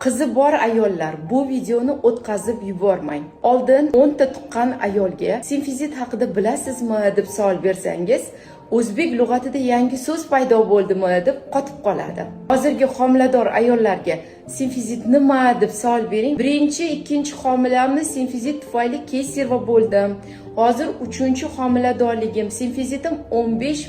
Qizi bor ayollar, bu videoni o'tkazib yubormang. Oldin 10 ta tuqqan ayolga simfizit haqida bilasizmi deb savol bersangiz, o'zbek lug'atida yangi so'z paydo bo'ldimi deb qotib qoladi. Hozirgi homilador ayollarga simfizit nima deb savol bering. Birinchi, ikkinchi homilamni simfizit tufayli kesarva bo'ldim. Hozir 3-homiladorligim, simfizitim 15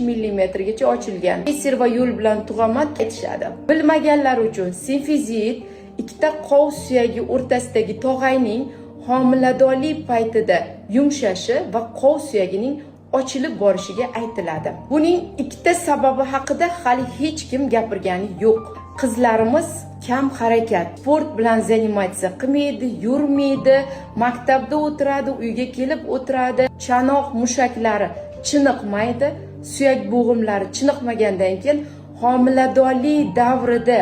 gacha ochilgan. Kesarva yo'l bilan tug'aman aytishadi. Bilmaganlar uchun simfizit ikkita qov suyagi o'rtasidagi tog'ayning homiladorlik paytida yumshashi va qov suyagining ochilib borishiga aytiladi. Buning ikkita sababi haqida hali hech kim gapirgani yo'q. Qizlarimiz kam harakat, sport bilan zanimatsiya qilmaydi, yurmaydi, maktabda o'tiradi, uyga kelib o'tiradi, chanoq mushaklari chiniqmaydi, suyak bo'g'imlari chiniqmagandan keyin homiladorlik davrida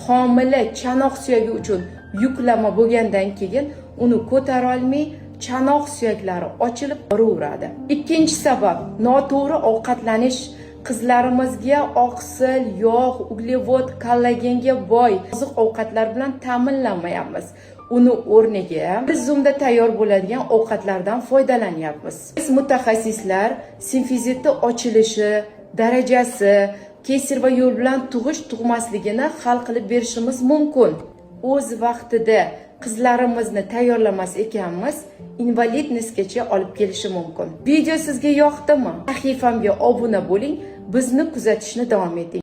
homila chanoq suyagi uchun yuklama bo'lgandan keyin uni ko'tara olmay chanoq suyaklari ochilib boraveradi. Ikkinchi sabab noto'g'ri ovqatlanish. Qizlarimizga oqsil, yog', uglevod, kollagenga boy oziq-ovqatlar bilan ta'minlamayapmiz. Uni o'rniga bir zumda tayyor bo'ladigan ovqatlardan foydalanyapmiz. Biz mutaxassislar simfizitni ochilishi, darajasi, kesarva yo'l bilan tug'masligini hal qilib berishimiz mumkin. O'z vaqtida qizlarimizni tayyorlamas ekanmiz, invalidnessgacha olib kelishi mumkin. Video sizga yoqdimi? Sahifamga obuna bo'ling, bizni kuzatishni davom eting.